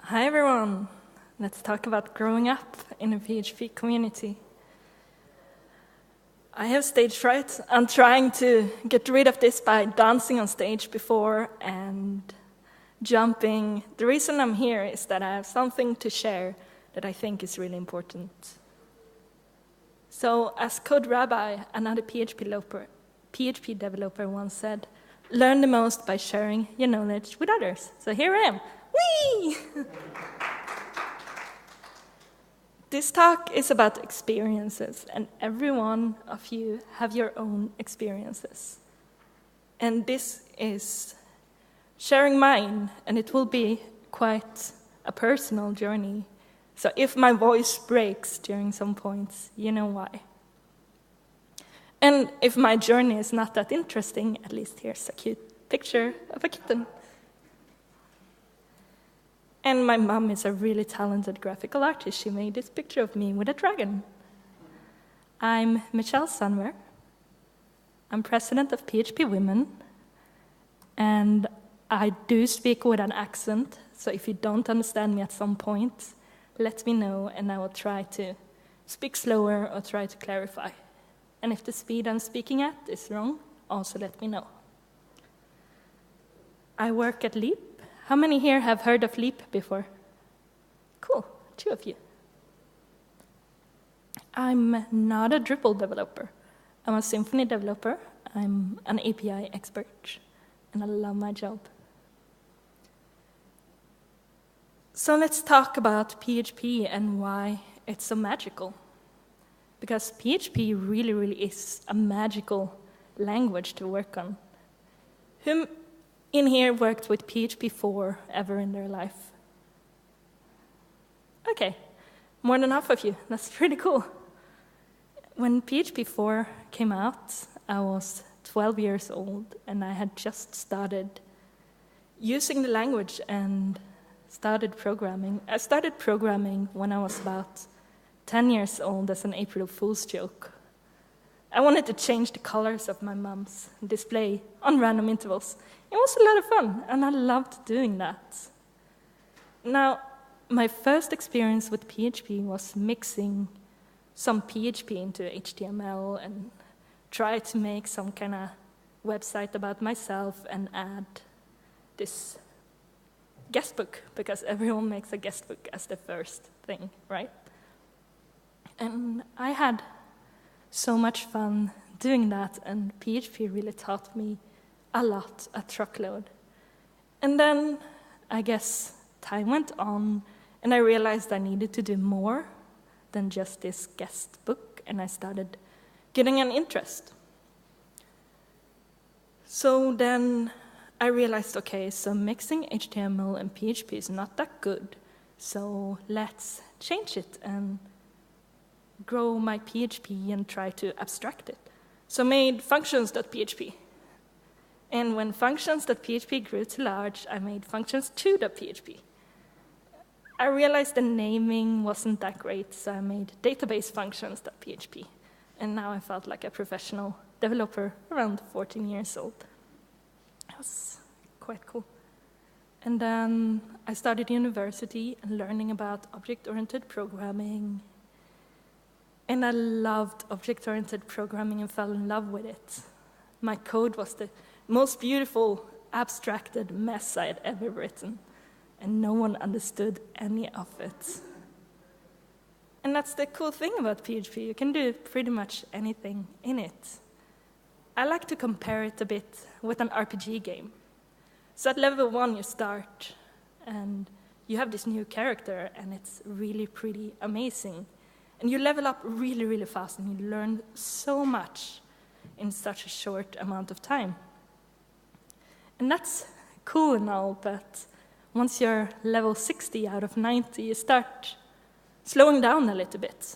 Hi everyone! Let's talk about growing up in a PHP community. I have stage fright. I'm trying to get rid of this by dancing on stage before and jumping. The reason I'm here is that I have something to share that I think is really important. So, as Code Rabbi, another PHP developer once said, learn the most by sharing your knowledge with others. So here I am. Whee! This talk is about experiences, and every one of you have your own experiences. And this is sharing mine, and it will be quite a personal journey. So if my voice breaks during some points, you know why. And if my journey is not that interesting, at least here's a cute picture of a kitten. And my mom is a really talented graphical artist. She made this picture of me with a dragon. I'm Michelle Sunwer. I'm president of PHP Women. And I do speak with an accent, so if you don't understand me at some point, let me know and I will try to speak slower or try to clarify. And if the speed I'm speaking at is wrong, also let me know. I work at Leap. How many here have heard of Leap before? Cool, 2 of you. I'm not a Drupal developer. I'm a Symfony developer. I'm an API expert, and I love my job. So let's talk about PHP and why it's so magical. Because PHP really, really is a magical language to work on. Whom in here worked with PHP 4 ever in their life? Okay, more than half of you. That's pretty cool. When PHP 4 came out, I was 12 years old, and I had just started using the language and started programming. I started programming when I was about 10 years old as an April Fool's joke. I wanted to change the colors of my mom's display on random intervals. It was a lot of fun, and I loved doing that. Now, my first experience with PHP was mixing some PHP into HTML and try to make some kind of website about myself and add this guest book, because everyone makes a guest book as the first thing, right? And I had so much fun doing that, and PHP really taught me a lot, a truckload. And then, I guess, time went on, and I realized I needed to do more than just this guest book, and I started getting an interest. So then I realized, okay, so mixing HTML and PHP is not that good, so let's change it and grow my PHP and try to abstract it. So I made functions.php. And when functions.php grew too large, I made functions2.php. I realized the naming wasn't that great, so I made database functions.php. And now I felt like a professional developer around 14 years old. It was quite cool. And then I started university and learning about object-oriented programming. And I loved object-oriented programming and fell in love with it. My code was the most beautiful, abstracted mess I had ever written, and no one understood any of it. And that's the cool thing about PHP. You can do pretty much anything in it. I like to compare it a bit with an RPG game. So at level 1 you start, and you have this new character, and it's really pretty amazing. And you level up really, really fast, and you learn so much in such a short amount of time. And that's cool and all, but once you're level 60 out of 90, you start slowing down a little bit.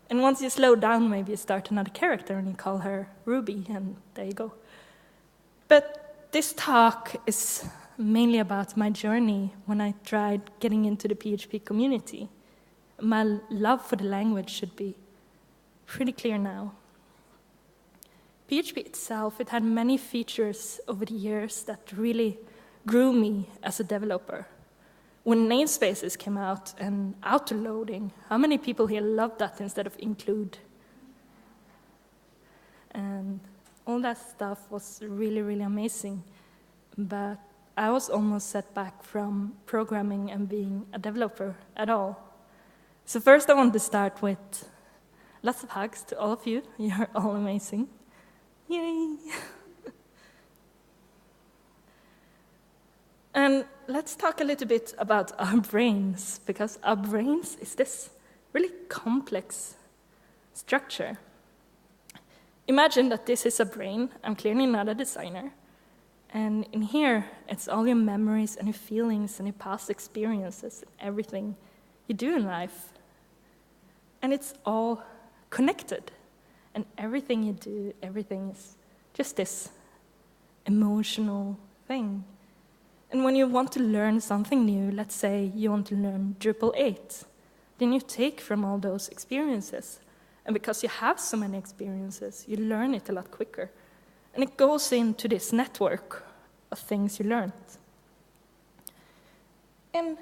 And once you slow down, maybe you start another character, and you call her Ruby, and there you go. But this talk is mainly about my journey when I tried getting into the PHP community. My love for the language should be pretty clear now. PHP itself, it had many features over the years that really grew me as a developer. when namespaces came out and auto-loading, how many people here loved that instead of include? And all that stuff was really, really amazing. But I was almost set back from programming and being a developer at all. So first I want to start with lots of hugs to all of you. You're all amazing. Yay! And let's talk a little bit about our brains, because our brains is this really complex structure. Imagine that this is a brain. I'm clearly not a designer. And in here, it's all your memories and your feelings and your past experiences, everything you do in life. And it's all connected. And everything you do, everything is just this emotional thing. And when you want to learn something new, let's say you want to learn Drupal 8, then you take from all those experiences. And because you have so many experiences, you learn it a lot quicker. And it goes into this network of things you learned. And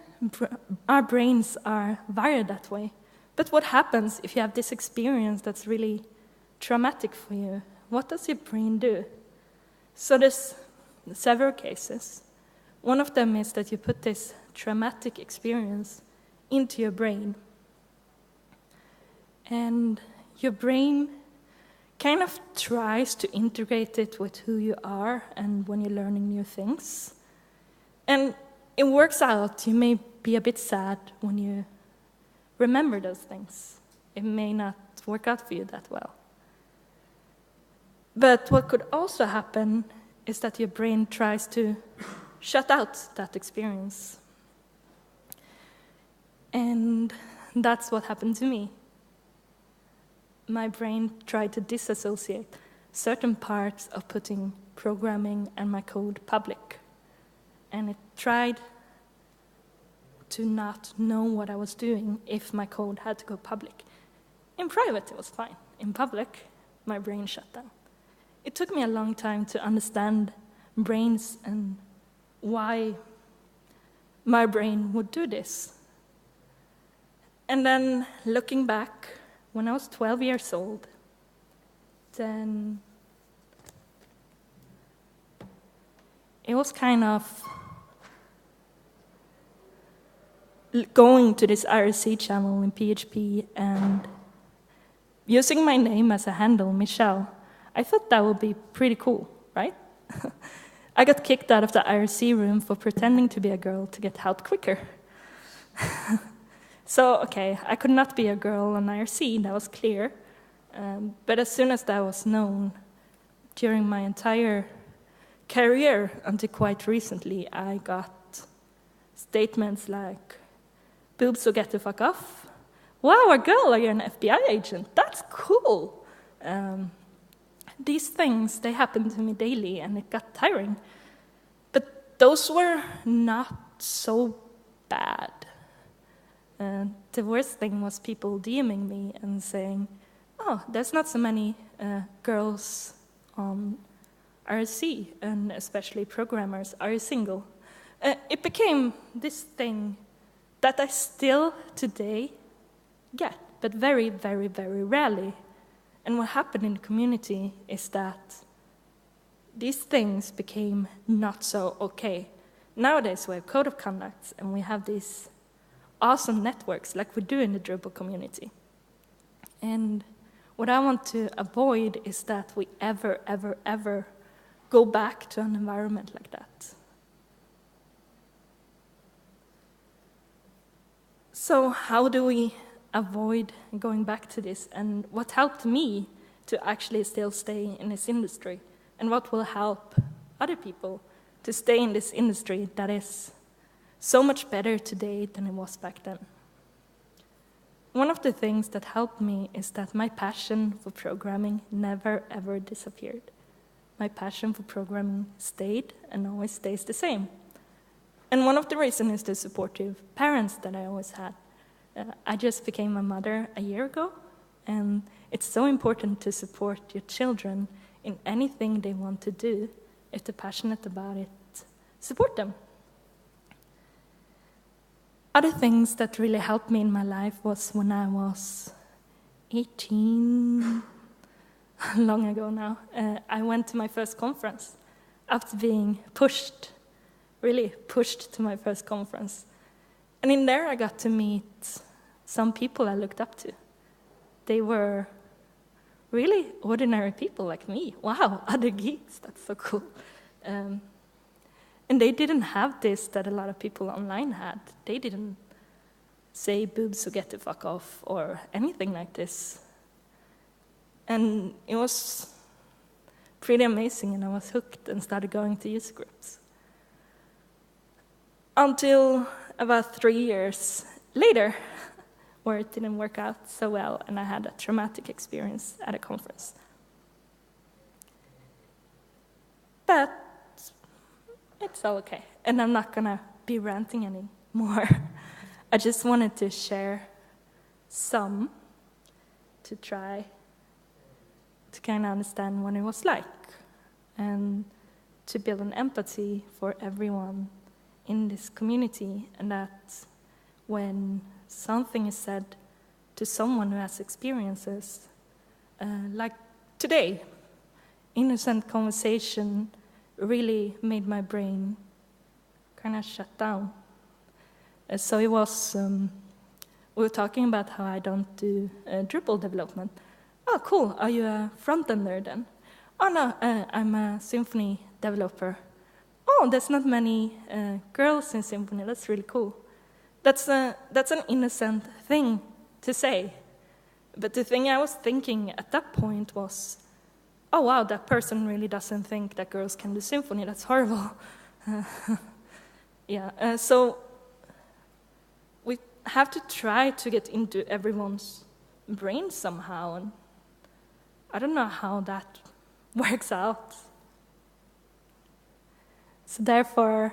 our brains are wired that way. But what happens if you have this experience that's really traumatic for you? What does your brain do? So there's several cases. One of them is that you put this traumatic experience into your brain. And your brain kind of tries to integrate it with who you are and when you're learning new things. And it works out. You may be a bit sad when you remember those things. It may not work out for you that well. But what could also happen is that your brain tries to shut out that experience. And that's what happened to me. My brain tried to disassociate certain parts of putting programming and my code public. And it tried to not know what I was doing if my code had to go public. In private, it was fine. In public, my brain shut down. It took me a long time to understand brains and why my brain would do this. And then looking back, when I was 12 years old, then it was kind of going to this IRC channel in PHP and using my name as a handle, Michelle. I thought that would be pretty cool, right? I got kicked out of the IRC room for pretending to be a girl to get help quicker. So, okay, I could not be a girl on IRC, that was clear. But as soon as that was known, during my entire career until quite recently, I got statements like, boobs, so get the fuck off. Wow, a girl, are you an FBI agent? That's cool. These things, they happen to me daily, and it got tiring. But those were not so bad. The worst thing was people DMing me and saying, oh, there's not so many girls on IRC, and especially programmers, are you single? It became this thing that I still today get, but very, very, very rarely. And what happened in the community is that these things became not so okay. Nowadays we have code of conduct, and we have these awesome networks like we do in the Drupal community. And what I want to avoid is that we ever, ever, ever go back to an environment like that. So how do we avoid going back to this? And what helped me to actually still stay in this industry? And what will help other people to stay in this industry that is so much better today than it was back then? One of the things that helped me is that my passion for programming never, ever disappeared. My passion for programming stayed and always stays the same. And one of the reasons is the supportive parents that I always had. I just became a mother a year ago, and it's so important to support your children in anything they want to do. If they're passionate about it, support them. Other things that really helped me in my life was when I was 18, long ago now. I went to my first conference after being really pushed to my first conference. And in there I got to meet some people I looked up to. They were really ordinary people like me. Wow, other geeks, that's so cool. And they didn't have this that a lot of people online had. They didn't say boobs or get the fuck off or anything like this. And it was pretty amazing, and I was hooked and started going to user groups. Until about 3 years later, where it didn't work out so well, and I had a traumatic experience at a conference. But it's all okay, and I'm not gonna be ranting anymore. I just wanted to share some to try to kind of understand what it was like, and to build an empathy for everyone in this community, and that when something is said to someone who has experiences, like today, innocent conversation really made my brain kind of shut down. So it was, we were talking about how I don't do Drupal development. Oh, cool, are you a front-ender then? Oh no, I'm a Symfony developer. Oh, there's not many girls in Symfony, that's really cool. That's an innocent thing to say. But the thing I was thinking at that point was, oh wow, that person really doesn't think that girls can do Symfony, that's horrible. So we have to try to get into everyone's brain somehow, and I don't know how that works out. So therefore,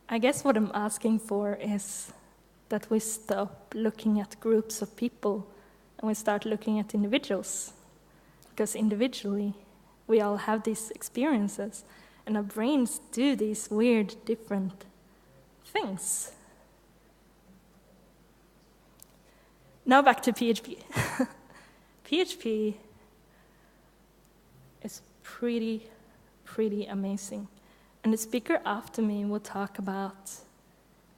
I guess what I'm asking for is that we stop looking at groups of people and we start looking at individuals. Because individually, we all have these experiences, and our brains do these weird, different things. Now back to PHP. PHP is pretty amazing. And the speaker after me will talk about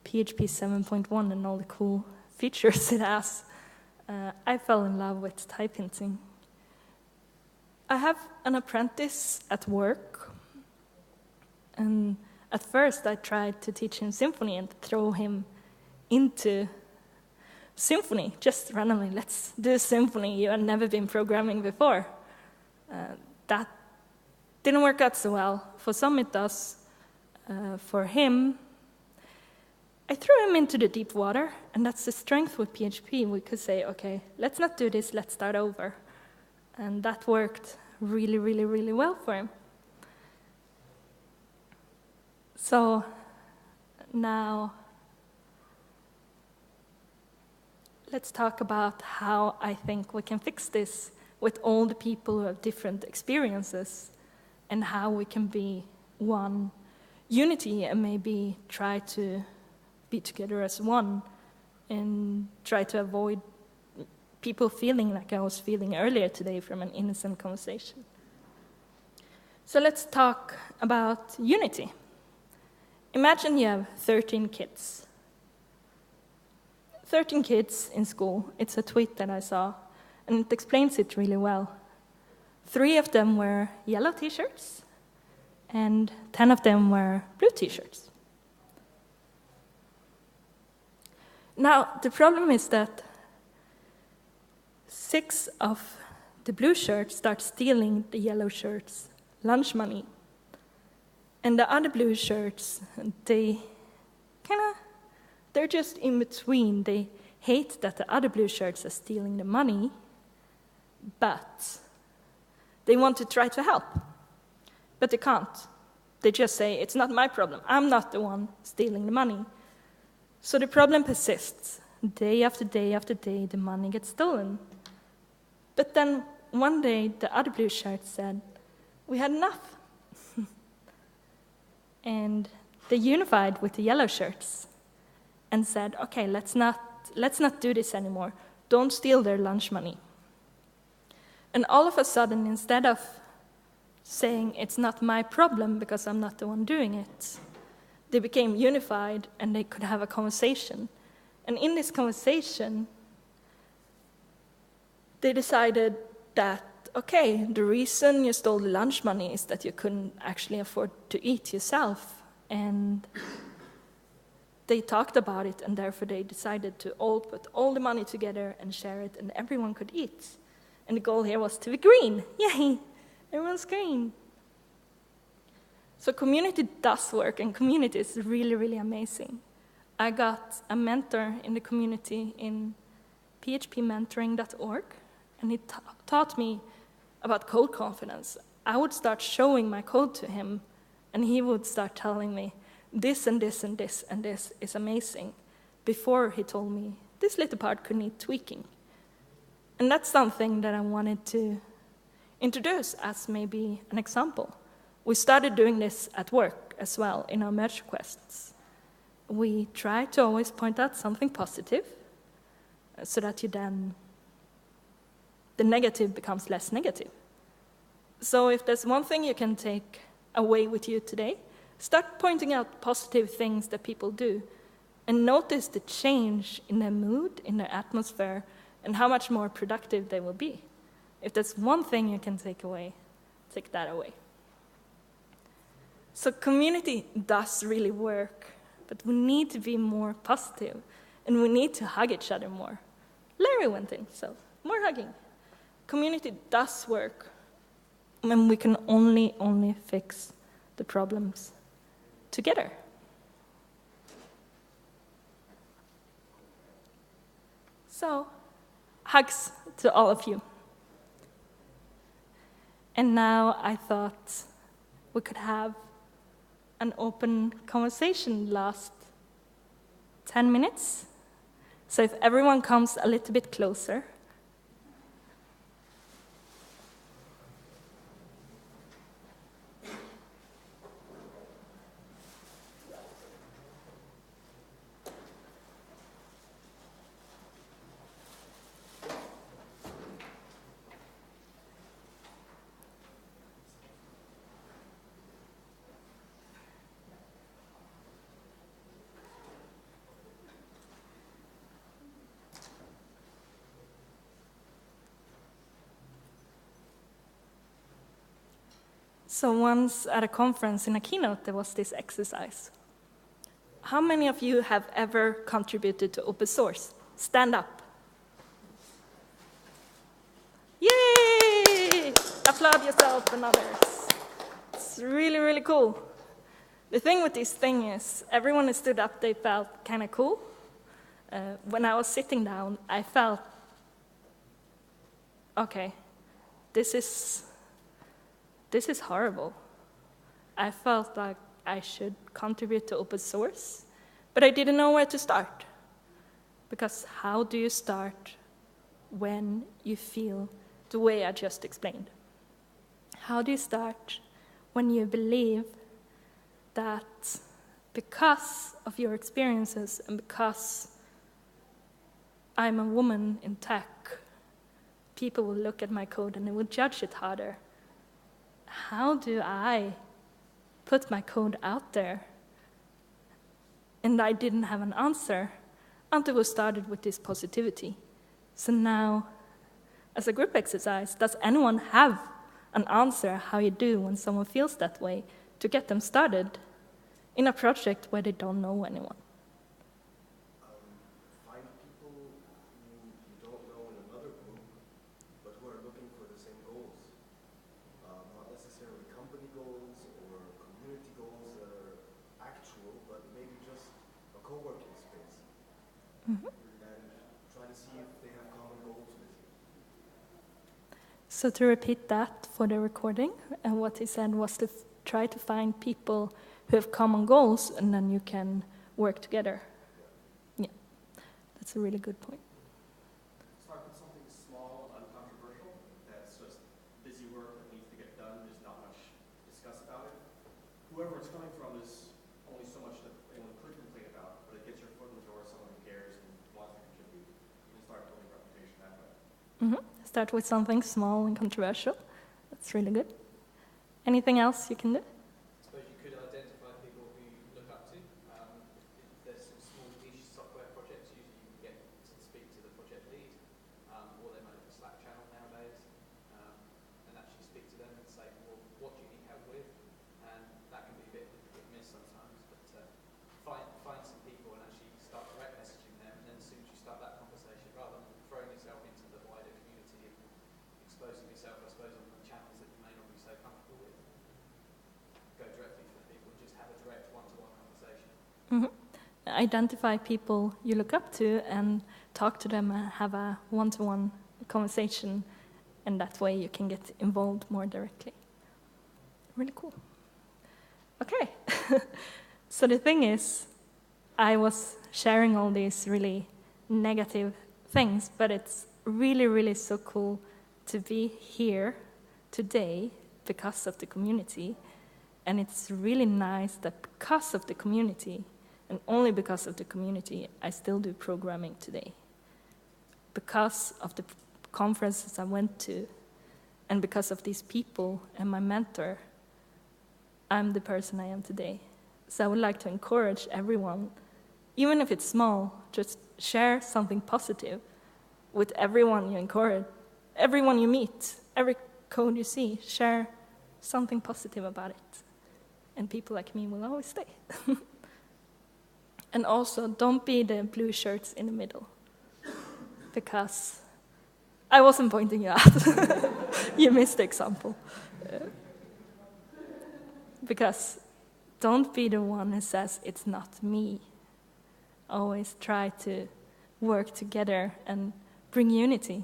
PHP 7.1 and all the cool features it has. I fell in love with type hinting. I have an apprentice at work, and at first I tried to teach him Symfony and throw him into Symfony, just randomly. Let's do Symfony, you have never been programming before. That didn't work out so well. For some it does. For him, I threw him into the deep water, and that's the strength with PHP. We could say, okay, let's not do this, let's start over. And that worked really well for him. So now let's talk about how I think we can fix this with all the people who have different experiences, and how we can be one unity and maybe try to be together as one and try to avoid people feeling like I was feeling earlier today from an innocent conversation. So let's talk about unity. Imagine you have 13 kids. 13 kids in school. It's a tweet that I saw, and it explains it really well. 3 of them wear yellow t-shirts, and 10 of them wear blue t-shirts. Now, the problem is that 6 of the blue shirts start stealing the yellow shirts' lunch money. And the other blue shirts, they're just in between. They hate that the other blue shirts are stealing the money, but they want to try to help. But they can't. They just say, it's not my problem. I'm not the one stealing the money. So the problem persists. Day after day after day, the money gets stolen. But then one day, the other blue shirt said, we had enough. And they unified with the yellow shirts. and said, okay, let's not do this anymore. Don't steal their lunch money. And all of a sudden, instead of saying it's not my problem because I'm not the one doing it, they became unified and they could have a conversation. And in this conversation, they decided that, okay, the reason you stole the lunch money is that you couldn't actually afford to eat yourself. And they talked about it, and therefore they decided to all put all the money together and share it, and everyone could eat. And the goal here was to be green. Yay! Everyone's green. So community does work, and community is really, really amazing. I got a mentor in the community in phpmentoring.org, and he taught me about code confidence. I would start showing my code to him, and he would start telling me, this and this and this and this is amazing, before he told me, this little part could need tweaking. And that's something that I wanted to introduce as maybe an example. We started doing this at work as well in our merge requests. We try to always point out something positive so that the negative becomes less negative. So if there's one thing you can take away with you today, start pointing out positive things that people do and notice the change in their mood, in their atmosphere, and how much more productive they will be. If there's one thing you can take away, take that away. So community does really work, but we need to be more positive, and we need to hug each other more. Larry went in, so more hugging. Community does work, and we can only fix the problems together. So, hugs to all of you. And now I thought we could have an open conversation last 10 minutes. So if everyone comes a little bit closer. So once at a conference in a keynote, there was this exercise. How many of you have ever contributed to open source? Stand up. Yay! Applaud yourself and others. It's really, really cool. The thing with this thing is, everyone who stood up, they felt kind of cool. When I was sitting down, I felt, okay, this is horrible. I felt like I should contribute to open source, but I didn't know where to start. Because how do you start when you feel the way I just explained? How do you start when you believe that because of your experiences and because I'm a woman in tech, people will look at my code and they will judge it harder? How do I put my code out there? And I didn't have an answer until we started with this positivity. So now, as a group exercise, does anyone have an answer how you do when someone feels that way to get them started in a project where they don't know anyone? Find people who you don't know in another group, but who are looking for the same goals. Not necessarily company goals or community goals that are actual, but maybe just a co-working space. Mm-hmm. And try to see if they have common goals with you. So to repeat that for the recording, and what he said was to try to find people who have common goals, and then you can work together. Yeah, that's a really good point. Start with something small and uncontroversial. That's just busy work that needs to get done. There's not much discuss about it. Whoever it's coming from is only so much that anyone could complain about, but it gets your foot in the door Start with something small and controversial. That's really good. Anything else you can do? I suppose you could identify people who you look up to. If there's some small niche software projects, usually you can get to speak to the project lead, or they might have a Slack channel nowadays, and actually speak to them and say, well, what do you need help with? And that can be a bit hit and miss sometimes, but find some people and actually start direct messaging them, and then as soon as you start that conversation, rather than throwing yourself into the wider community and exposing yourself, I suppose, on the channels that you may not be so comfortable with, go directly to the people and just have a direct one-to-one conversation. Mm-hmm. Identify people you look up to and talk to them and have a one-to-one conversation, and that way you can get involved more directly. Really cool. Okay. So the thing is, I was sharing all these really negative things, but it's really, really so cool to be here today because of the community. And it's really nice that because of the community, and only because of the community, I still do programming today. Because of the conferences I went to, and because of these people and my mentor, I'm the person I am today. So I would like to encourage everyone, even if it's small, just share something positive with everyone you encourage, everyone you meet, every code you see, share something positive about it. And people like me will always stay. And also, don't be the blue shirts in the middle, because I wasn't pointing you out. You missed the example. Because don't be the one who says, it's not me. Always try to work together and bring unity.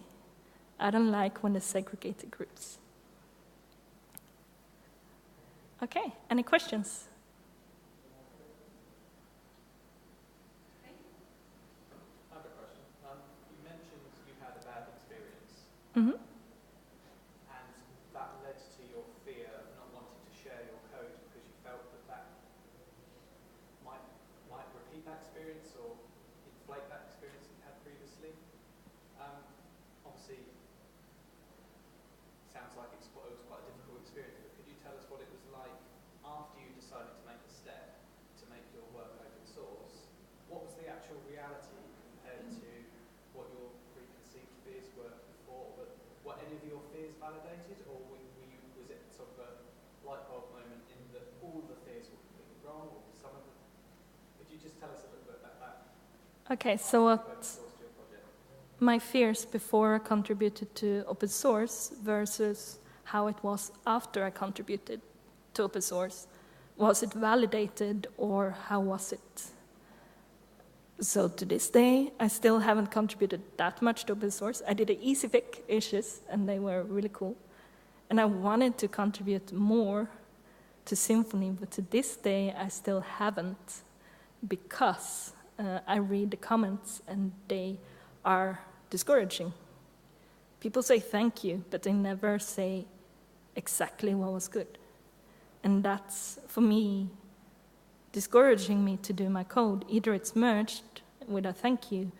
I don't like when there's segregated groups. Okay, any questions? I have a question. You mentioned you had a bad experience, Mm-hmm. and that led to your fear of not wanting to share your code because you felt that might repeat that experience or inflate that experience you had previously. Obviously, sounds like it was quite a difficult experience, but could you tell us what it was like after you decided to make the step to make your work open source? What was the actual reality compared to what your preconceived fears were before? Were any of your fears validated, or was it sort of a light bulb moment in that all the fears were completely wrong, or some of them? Could you just tell us a little bit about that? Okay, so Open source to your project. my fears before I contributed to open source versus how it was after I contributed to open source. Was it validated, or how was it? So to this day, I still haven't contributed that much to open source. I did the easy fix issues, and they were really cool. And I wanted to contribute more to Symfony, but to this day, I still haven't, because I read the comments, and they are discouraging. People say thank you, but they never say exactly what was good. And that's, for me, discouraging me to do my code. Either it's merged with a thank you,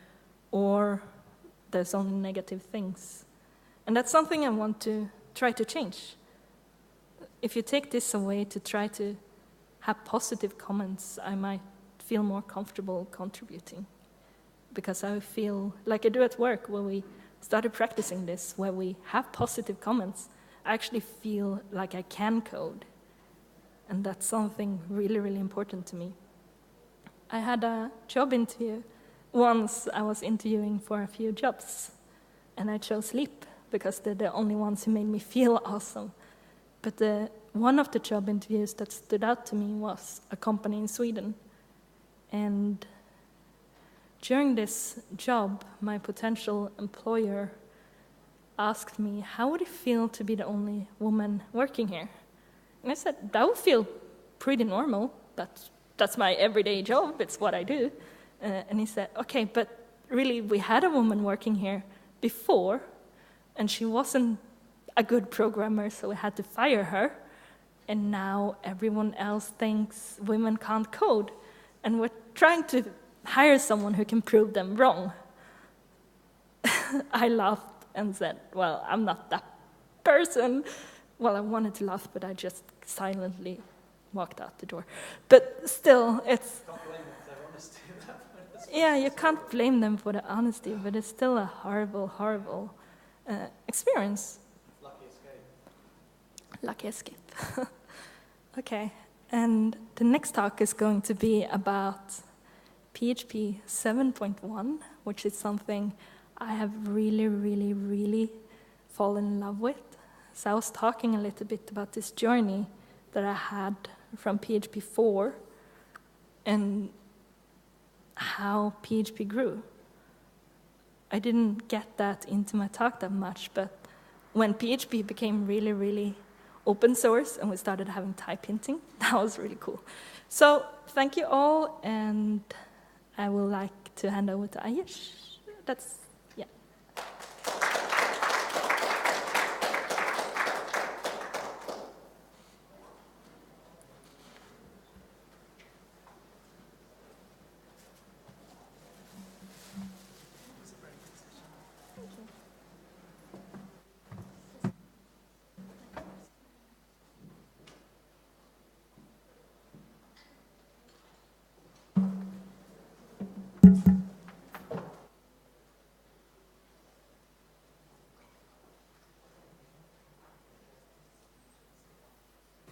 or there's only negative things. And that's something I want to try to change. If you take this away to try to have positive comments, I might feel more comfortable contributing. Because I feel like I do at work, where we started practicing this, where we have positive comments, I actually feel like I can code. And that's something really, really important to me. I had a job interview. Once I was interviewing for a few jobs, and I chose Leap because they're the only ones who made me feel awesome. But one of the job interviews that stood out to me was a company in Sweden. And during this job, my potential employer asked me, how would it feel to be the only woman working here? And I said, that would feel pretty normal. That's my everyday job. It's what I do. And he said, okay, but really, we had a woman working here before, and she wasn't a good programmer, so we had to fire her. And now everyone else thinks women can't code. And we're trying to hire someone who can prove them wrong. I laughed and said, well, I'm not that person. Well, I wanted to laugh, but I just silently walked out the door. But still, it's... Can't blame them for their honesty at that point. Yeah, you can't blame them for the honesty, but it's still a horrible, horrible experience. Lucky escape. Lucky escape. Okay, and the next talk is going to be about PHP 7.1, which is something I have really, really, really fallen in love with. So I was talking a little bit about this journey that I had from PHP 4 and how PHP grew. I didn't get that into my talk that much, but when PHP became really, really open source and we started having type hinting, that was really cool. So thank you all, and I would like to hand over to Ayush. That's, yeah.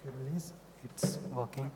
Release, it's working.